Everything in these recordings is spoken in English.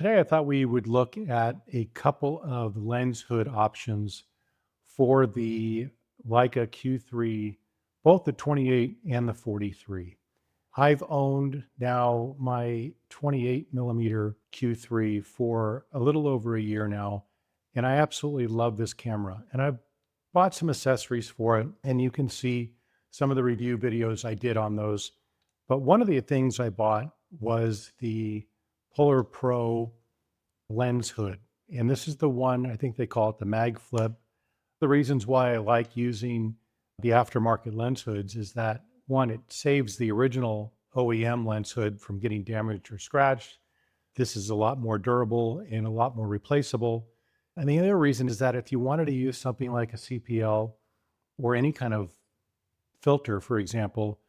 Today I thought we would look at a couple of lens hood options for the Leica Q3, both the 28 and the 43. I've owned now my 28 millimeter Q3 for a little over a year now, and I absolutely love this camera. And I've bought some accessories for it, and you can see some of the review videos I did on those. But one of the things I bought was the PolarPro lens hood. And this is the one, I think they call it the Mag Flip. The reasons why I like using the aftermarket lens hoods is that, one, it saves the original OEM lens hood from getting damaged or scratched. This is a lot more durable and a lot more replaceable. And the other reason is that if you wanted to use something like a CPL or any kind of filter, for example,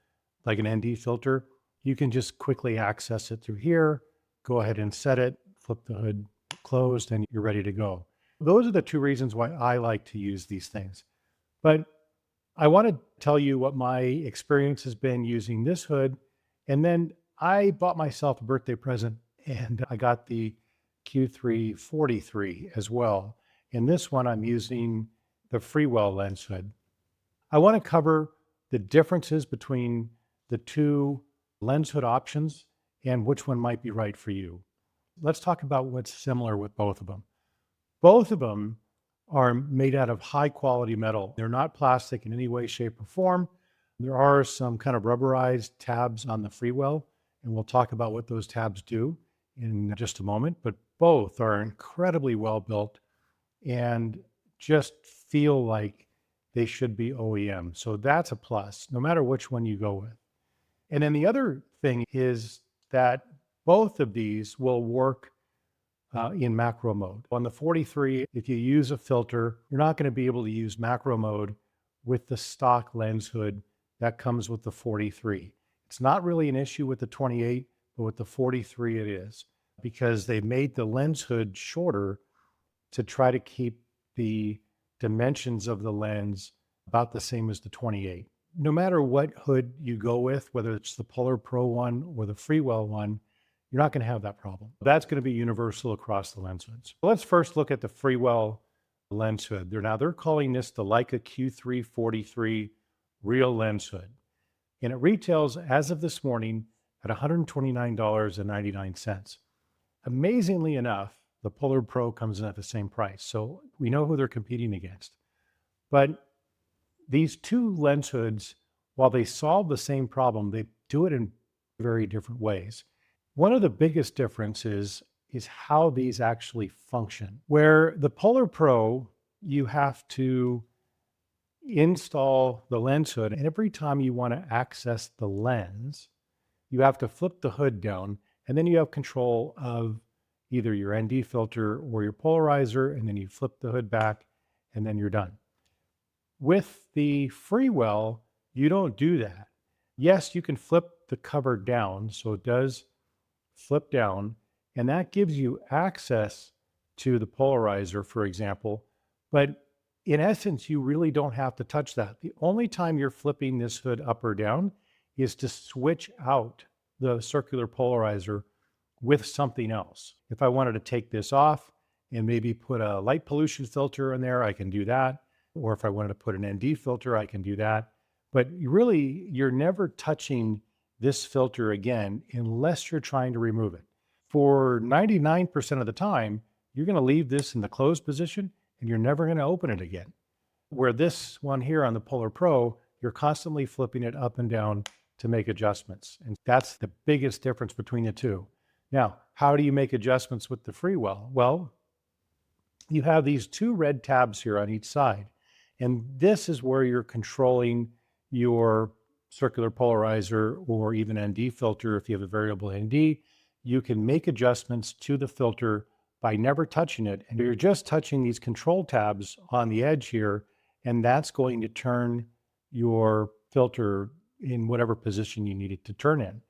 like an ND filter, you can just quickly access it through here, go ahead and set it, flip the hood closed, and you're ready to go. Those are the two reasons why I like to use these things. But I want to tell you what my experience has been using this hood. And then I bought myself a birthday present, and I got the Q3 43 as well. In this one, I'm using the Freewell lens hood. I want to cover the differences between the two lens hood options and which one might be right for you. Let's talk about what's similar with both of them. Both of them are made out of high quality metal. They're not plastic in any way, shape, or form. There are some kind of rubberized tabs on the Freewell, and we'll talk about what those tabs do in just a moment. But both are incredibly well built and just feel like they should be OEM. So that's a plus, no matter which one you go with. And then the other thing is that both of these will work in macro mode. On the 43, if you use a filter, you're not going to be able to use macro mode with the stock lens hood that comes with the 43. It's not really an issue with the 28, but with the 43 it is, because they made the lens hood shorter to try to keep the dimensions of the lens about the same as the 28. No matter what hood you go with, whether it's the PolarPro one or the Freewell one, you're not going to have that problem. That's going to be universal across the lens hoods. Let's first look at the Freewell lens hood. They're calling this the Leica Q3 43 real lens hood. And it retails, as of this morning, at $129.99. Amazingly enough, the PolarPro comes in at the same price. So we know who they're competing against. But these two lens hoods, while they solve the same problem, they do it in very different ways. One of the biggest differences is how these actually function. Where the PolarPro, you have to install the lens hood, and every time you want to access the lens, you have to flip the hood down, and then you have control of either your ND filter or your polarizer, and then you flip the hood back, and then you're done. With the Freewell, you don't do that. Yes, you can flip the cover down, so it does flip down, and that gives you access to the polarizer, for example. But in essence, you really don't have to touch that. The only time you're flipping this hood up or down is to switch out the circular polarizer with something else. If I wanted to take this off and maybe put a light pollution filter in there, I can do that. Or if I wanted to put an ND filter, I can do that. But you're never touching this filter again unless you're trying to remove it. For 99% of the time, you're going to leave this in the closed position and you're never going to open it again. Where this one here on the PolarPro, you're constantly flipping it up and down to make adjustments. And that's the biggest difference between the two. Now, how do you make adjustments with the Freewell? Well, you have these two red tabs here on each side. And this is where you're controlling your circular polarizer or even ND filter. If you have a variable ND, you can make adjustments to the filter by never touching it. And you're just touching these control tabs on the edge here, and that's going to turn your filter in whatever position you need it to turn in.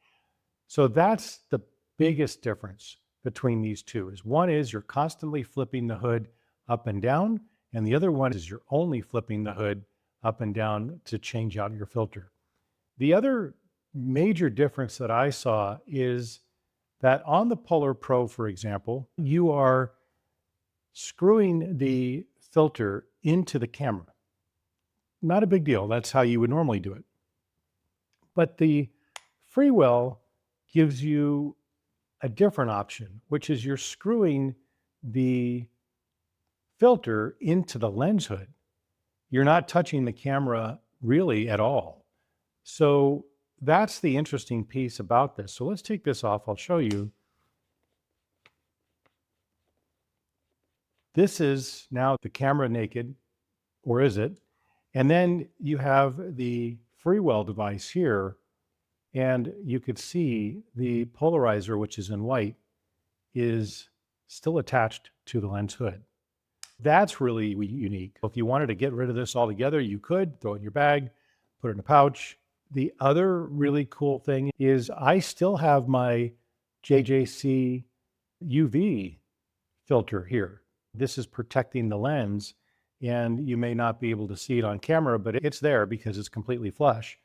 So that's the biggest difference between these two. Is one is you're constantly flipping the hood up and down, and the other one is you're only flipping the hood up and down to change out your filter. The other major difference that I saw is that on the PolarPro, for example, you are screwing the filter into the camera. Not a big deal. That's how you would normally do it. But the Freewell gives you a different option, which is you're screwing the filter into the lens hood. You're not touching the camera really at all. So that's the interesting piece about this. So let's take this off. I'll show you. This is now the camera naked, or is it? And then you have the Freewell device here, and you could see the polarizer, which is in white, is still attached to the lens hood. That's really unique. If you wanted to get rid of this altogether, you could throw it in your bag, put it in a pouch. The other really cool thing is I still have my JJC UV filter here. This is protecting the lens, and you may not be able to see it on camera, but it's there because it's completely flush.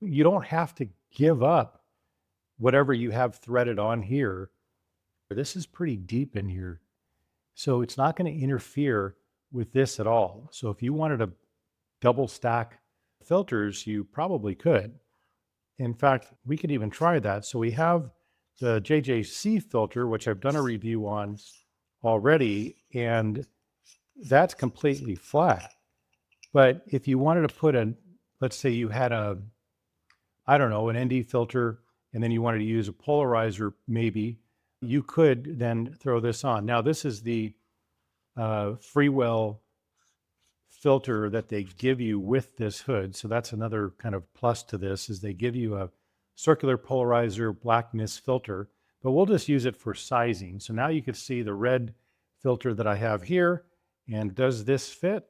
You don't have to give up whatever you have threaded on here. This is pretty deep in here, so it's not going to interfere with this at all. So if you wanted to double stack filters, you probably could. In fact, we could even try that. So we have the JJC filter, which I've done a review on already, and that's completely flat. But if you wanted to put let's say you had an ND filter, and then you wanted to use a polarizer, maybe, you could then throw this on. Now, this is the Freewell filter that they give you with this hood. So that's another kind of plus to this, is they give you a circular polarizer black mist filter, but we'll just use it for sizing. So now you can see the red filter that I have here. And does this fit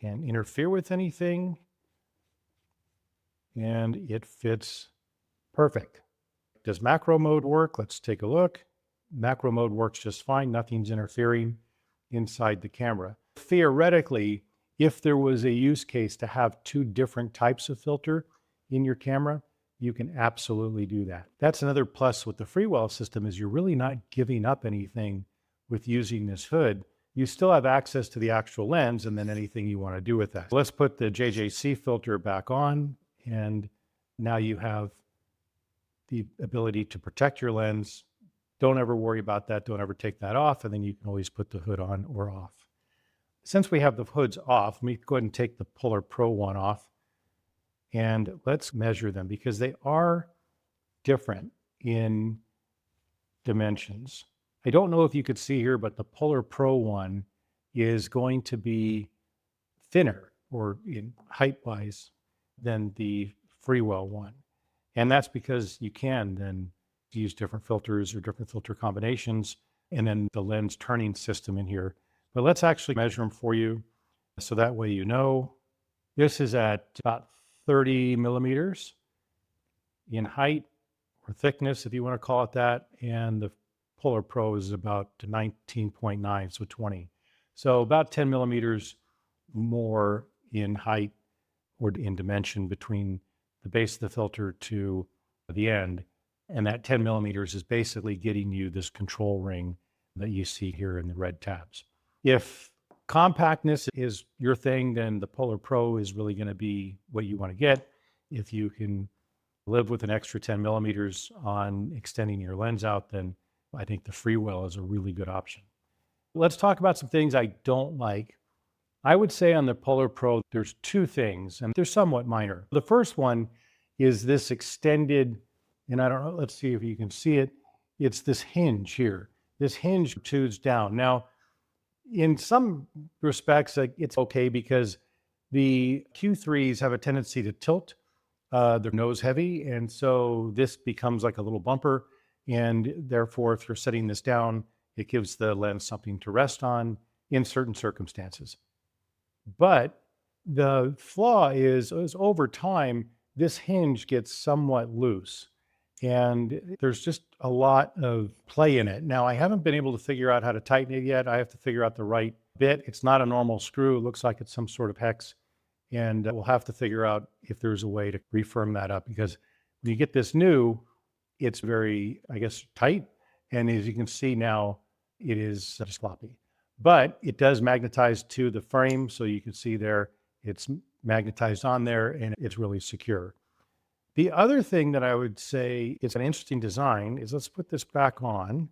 and interfere with anything? And it fits perfect. Does macro mode work? Let's take a look. Macro mode works just fine. Nothing's interfering inside the camera. Theoretically, if there was a use case to have two different types of filter in your camera, you can absolutely do that. That's another plus with the Freewell system, is you're really not giving up anything with using this hood. You still have access to the actual lens and then anything you want to do with that. Let's put the JJC filter back on, and now you have the ability to protect your lens. Don't ever worry about that. Don't ever take that off, and then you can always put the hood on or off. Since we have the hoods off, let me go ahead and take the PolarPro one off, and let's measure them because they are different in dimensions. I don't know if you could see here, but the PolarPro one is going to be thinner, or in height-wise, than the Freewell one. And that's because you can then use different filters or different filter combinations, and then the lens turning system in here. But let's actually measure them for you, so that way you know. This is at about 30 millimeters in height, or thickness, if you want to call it that, and the PolarPro is about 19.9, so 20. So about 10 millimeters more in height or in dimension between the base of the filter to the end. And that 10 millimeters is basically getting you this control ring that you see here in the red tabs. If compactness is your thing, then the PolarPro is really going to be what you want to get. If you can live with an extra 10 millimeters on extending your lens out, then I think the Freewell is a really good option. Let's talk about some things I don't like. I would say on the PolarPro, there's two things, and they're somewhat minor. The first one is this extended, and I don't know, let's see if you can see it. It's this hinge here. This hinge protrudes down. Now, in some respects, it's okay because the Q3s have a tendency to tilt. They're nose heavy, and so this becomes like a little bumper. And therefore, if you're setting this down, it gives the lens something to rest on in certain circumstances. But the flaw is over time, this hinge gets somewhat loose, and there's just a lot of play in it. Now, I haven't been able to figure out how to tighten it yet. I have to figure out the right bit. It's not a normal screw. It looks like it's some sort of hex, and we'll have to figure out if there's a way to refirm that up, because when you get this new, It's very, I guess, tight. And as you can see now, it is just floppy. But it does magnetize to the frame. So you can see there, it's magnetized on there and it's really secure. The other thing that I would say is an interesting design is, let's put this back on.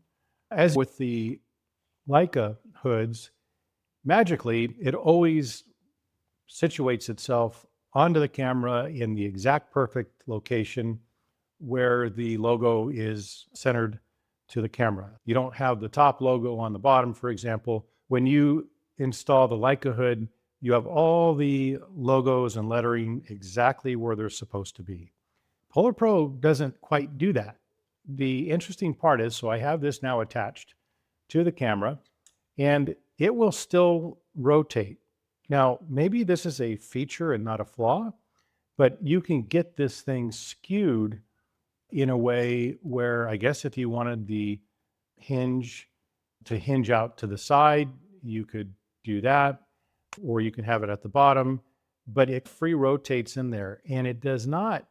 As with the Leica hoods, magically, it always situates itself onto the camera in the exact perfect location where the logo is centered to the camera. You don't have the top logo on the bottom, for example. When you install the Leica hood, you have all the logos and lettering exactly where they're supposed to be. PolarPro doesn't quite do that. The interesting part is, so I have this now attached to the camera and it will still rotate. Now, maybe this is a feature and not a flaw, but you can get this thing skewed in a way where, I guess if you wanted the hinge to hinge out to the side, you could do that, or you can have it at the bottom, but it free rotates in there and it does not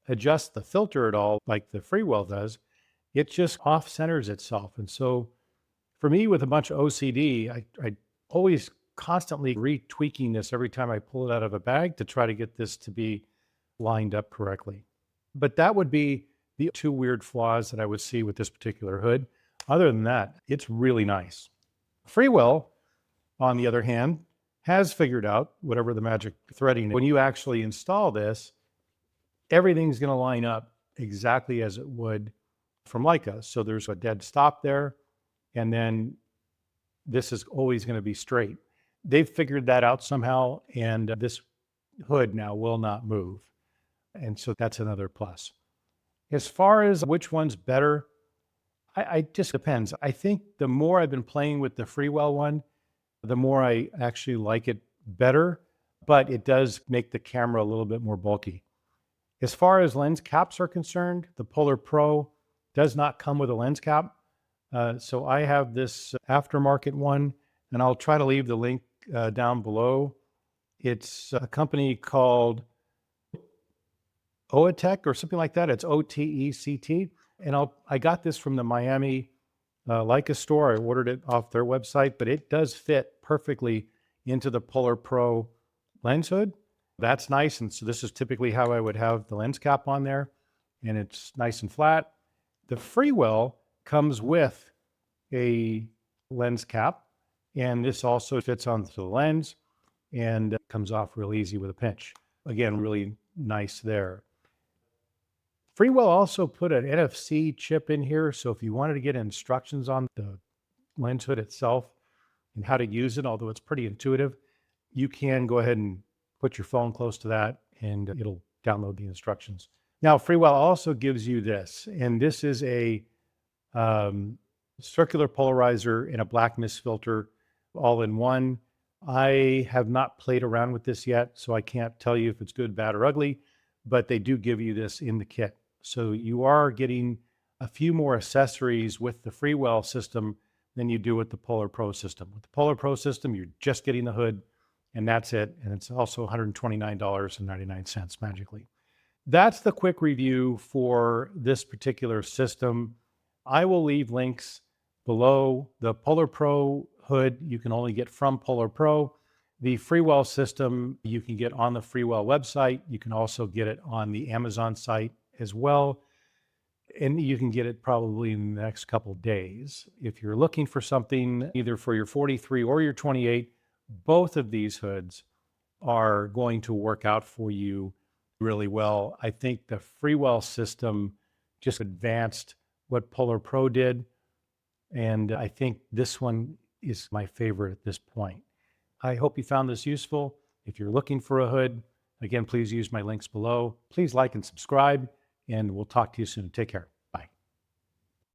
adjust the filter at all like the Freewell does. It just off centers itself. And so for me, with a bunch of OCD, I always constantly retweaking this every time I pull it out of a bag to try to get this to be lined up correctly. But that would be the two weird flaws that I would see with this particular hood. Other than that, it's really nice. Freewell, on the other hand, has figured out whatever the magic threading is. When you actually install this, everything's going to line up exactly as it would from Leica. So there's a dead stop there, and then this is always going to be straight. They've figured that out somehow, and this hood now will not move. And so that's another plus. As far as which one's better, I just depends. I think the more I've been playing with the Freewell one, the more I actually like it better, but it does make the camera a little bit more bulky. As far as lens caps are concerned, the PolarPro does not come with a lens cap. So I have this aftermarket one, and I'll try to leave the link down below. It's a company called Oetec or something like that. It's OTECT. And I got this from the Miami Leica store. I ordered it off their website, but it does fit perfectly into the PolarPro lens hood. That's nice. And so this is typically how I would have the lens cap on there, and it's nice and flat. The Freewell comes with a lens cap, and this also fits onto the lens and comes off real easy with a pinch. Again, really nice there. Freewell also put an NFC chip in here, so if you wanted to get instructions on the lens hood itself and how to use it, although it's pretty intuitive, you can go ahead and put your phone close to that and it'll download the instructions. Now, Freewell also gives you this, and this is a circular polarizer and a black mist filter all in one. I have not played around with this yet, so I can't tell you if it's good, bad, or ugly, but they do give you this in the kit. So you are getting a few more accessories with the Freewell system than you do with the PolarPro system. With the PolarPro system, you're just getting the hood, and that's it. And it's also $129.99 magically. That's the quick review for this particular system. I will leave links below. The PolarPro hood you can only get from PolarPro. The Freewell system you can get on the Freewell website. You can also get it on the Amazon site as well. And you can get it probably in the next couple of days. If you're looking for something either for your 43 or your 28, both of these hoods are going to work out for you really well. I think the Freewell system just advanced what PolarPro did. And I think this one is my favorite at this point. I hope you found this useful. If you're looking for a hood, again, please use my links below. Please like and subscribe, and we'll talk to you soon. Take care.